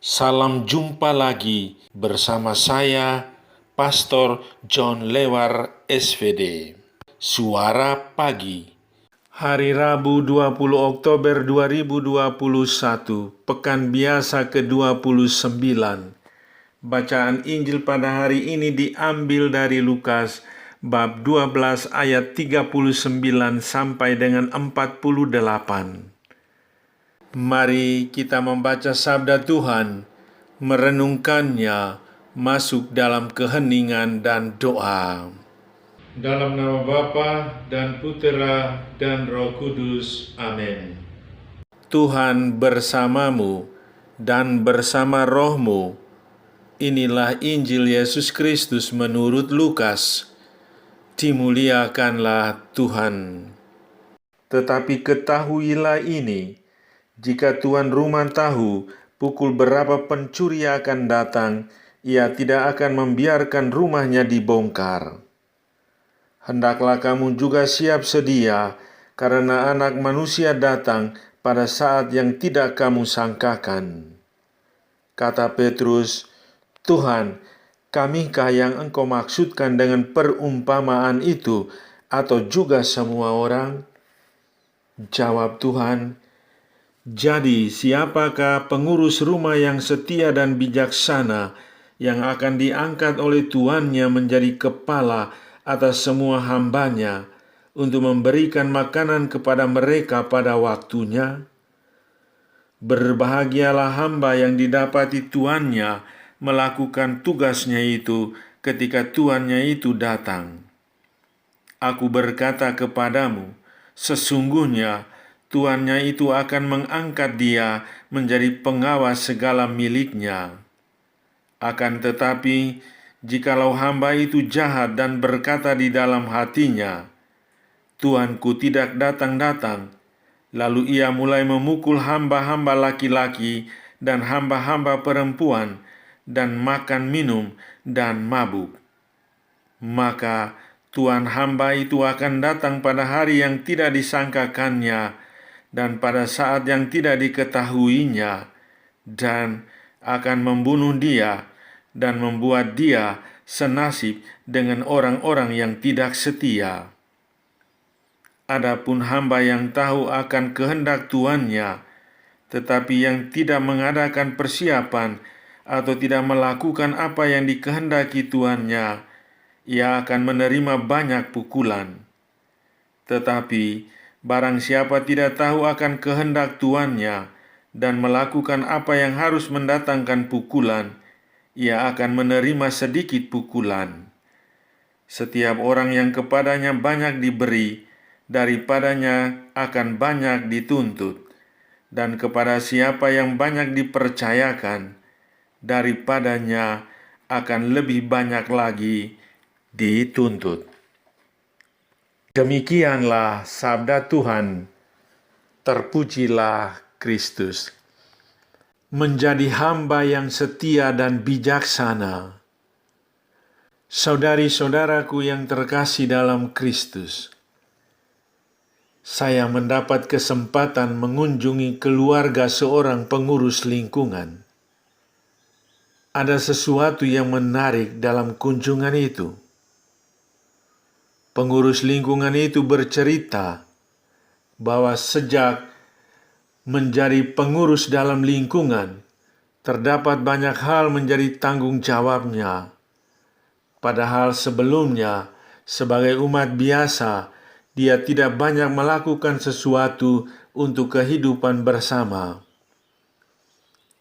Salam jumpa lagi bersama saya, Pastor John Lewar SVD. Suara Pagi. Hari Rabu 20 Oktober 2021, Pekan Biasa ke-29. Bacaan Injil pada hari ini diambil dari Lukas bab 12 ayat 39 sampai dengan 48. Mari kita membaca sabda Tuhan, merenungkannya, masuk dalam keheningan dan doa. Dalam nama Bapa dan Putera dan Roh Kudus. Amin. Tuhan bersamamu dan bersama rohmu. Inilah Injil Yesus Kristus menurut Lukas. Dimuliakanlah Tuhan. Tetapi ketahuilah ini, jika tuan rumah tahu pukul berapa pencuri akan datang, ia tidak akan membiarkan rumahnya dibongkar. Hendaklah kamu juga siap sedia, karena Anak Manusia datang pada saat yang tidak kamu sangkakan. Kata Petrus, Tuhan, kamikah yang Engkau maksudkan dengan perumpamaan itu, atau juga semua orang? Jawab Tuhan, jadi siapakah pengurus rumah yang setia dan bijaksana yang akan diangkat oleh tuannya menjadi kepala atas semua hambanya untuk memberikan makanan kepada mereka pada waktunya? Berbahagialah hamba yang didapati tuannya melakukan tugasnya itu ketika tuannya itu datang. Aku berkata kepadamu, sesungguhnya tuannya itu akan mengangkat dia menjadi pengawas segala miliknya. Akan tetapi, jikalau hamba itu jahat dan berkata di dalam hatinya, Tuanku tidak datang-datang, lalu ia mulai memukul hamba-hamba laki-laki dan hamba-hamba perempuan, dan makan minum dan mabuk, maka tuan hamba itu akan datang pada hari yang tidak disangkakannya dan pada saat yang tidak diketahuinya, dan akan membunuh dia dan membuat dia senasib dengan orang-orang yang tidak setia. Adapun hamba yang tahu akan kehendak tuannya, tetapi yang tidak mengadakan persiapan atau tidak melakukan apa yang dikehendaki tuannya, ia akan menerima banyak pukulan. Tetapi barang siapa tidak tahu akan kehendak tuannya dan melakukan apa yang harus mendatangkan pukulan, ia akan menerima sedikit pukulan. Setiap orang yang kepadanya banyak diberi, daripadanya akan banyak dituntut, dan kepada siapa yang banyak dipercayakan, daripadanya akan lebih banyak lagi dituntut. Demikianlah sabda Tuhan. Terpujilah Kristus. Menjadi hamba yang setia dan bijaksana. Saudari-saudaraku yang terkasih dalam Kristus, saya mendapat kesempatan mengunjungi keluarga seorang pengurus lingkungan. Ada sesuatu yang menarik dalam kunjungan itu. Pengurus lingkungan itu bercerita bahwa sejak menjadi pengurus dalam lingkungan, terdapat banyak hal menjadi tanggung jawabnya. Padahal sebelumnya, sebagai umat biasa, dia tidak banyak melakukan sesuatu untuk kehidupan bersama.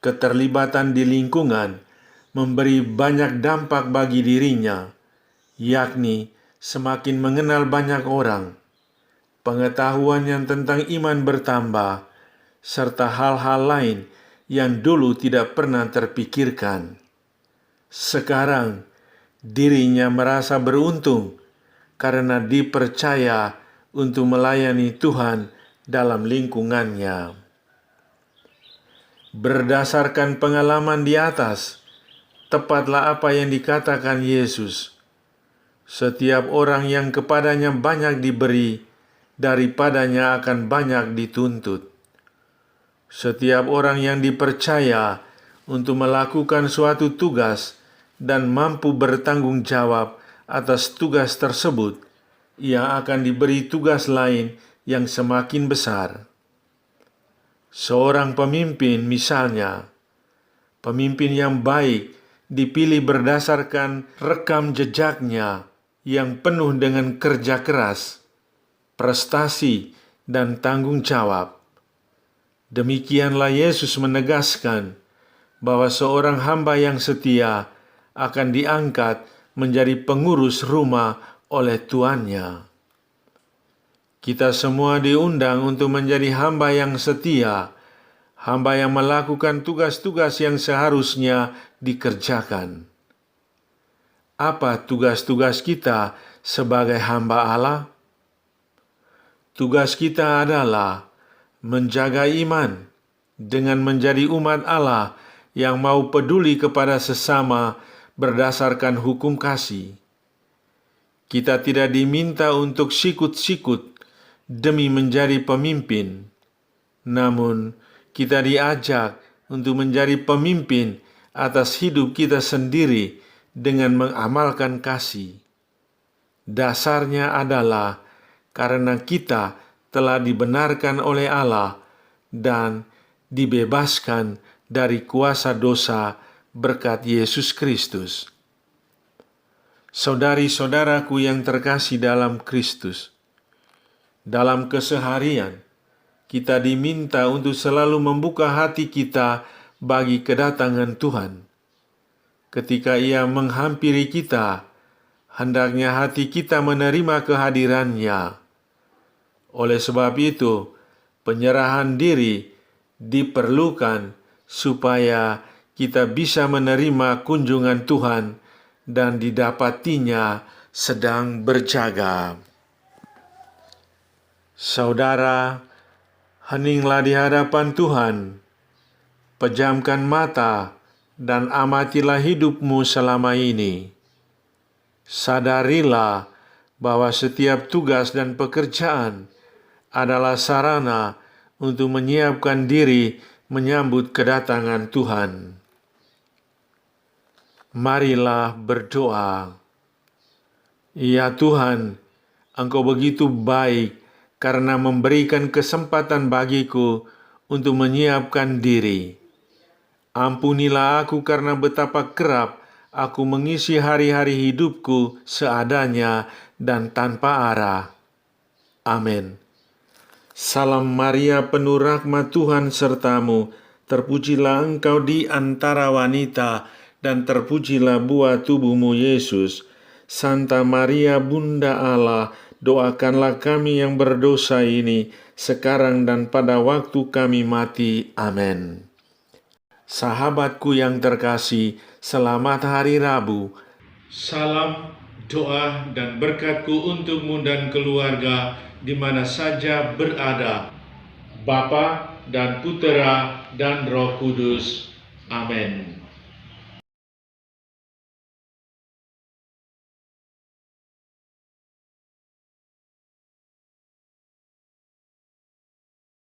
Keterlibatan di lingkungan memberi banyak dampak bagi dirinya, yakni semakin mengenal banyak orang, pengetahuan yang tentang iman bertambah, serta hal-hal lain yang dulu tidak pernah terpikirkan. Sekarang, dirinya merasa beruntung karena dipercaya untuk melayani Tuhan dalam lingkungannya. Berdasarkan pengalaman di atas, tepatlah apa yang dikatakan Yesus. Setiap orang yang kepadanya banyak diberi, daripadanya akan banyak dituntut. Setiap orang yang dipercaya untuk melakukan suatu tugas dan mampu bertanggung jawab atas tugas tersebut, ia akan diberi tugas lain yang semakin besar. Seorang pemimpin, misalnya, pemimpin yang baik dipilih berdasarkan rekam jejaknya yang penuh dengan kerja keras, prestasi, dan tanggung jawab. Demikianlah Yesus menegaskan bahwa seorang hamba yang setia akan diangkat menjadi pengurus rumah oleh tuannya. Kita semua diundang untuk menjadi hamba yang setia, hamba yang melakukan tugas-tugas yang seharusnya dikerjakan. Apa tugas-tugas kita sebagai hamba Allah? Tugas kita adalah menjaga iman dengan menjadi umat Allah yang mau peduli kepada sesama berdasarkan hukum kasih. Kita tidak diminta untuk sikut-sikut demi menjadi pemimpin, namun kita diajak untuk menjadi pemimpin atas hidup kita sendiri dengan mengamalkan kasih. Dasarnya adalah karena kita telah dibenarkan oleh Allah dan dibebaskan dari kuasa dosa berkat Yesus Kristus. Saudari-saudaraku yang terkasih dalam Kristus, dalam keseharian, kita diminta untuk selalu membuka hati kita bagi kedatangan Tuhan. Ketika Ia menghampiri kita, hendaknya hati kita menerima kehadirannya. Oleh sebab itu, penyerahan diri diperlukan supaya kita bisa menerima kunjungan Tuhan dan didapatinya sedang berjaga. Saudara, heninglah di hadapan Tuhan, pejamkan mata dan amatilah hidupmu selama ini. Sadarilah bahwa setiap tugas dan pekerjaan adalah sarana untuk menyiapkan diri menyambut kedatangan Tuhan. Marilah berdoa. Ya Tuhan, Engkau begitu baik karena memberikan kesempatan bagiku untuk menyiapkan diri. Ampunilah aku karena betapa kerap aku mengisi hari-hari hidupku seadanya dan tanpa arah. Amin. Salam Maria, penuh rahmat Tuhan sertamu, terpujilah engkau di antara wanita, dan terpujilah buah tubuhmu Yesus. Santa Maria, Bunda Allah, doakanlah kami yang berdosa ini, sekarang dan pada waktu kami mati. Amin. Sahabatku yang terkasih, selamat hari Rabu. Salam, doa, dan berkatku untukmu dan keluarga di mana saja berada, Bapa dan Putera dan Roh Kudus. Amin.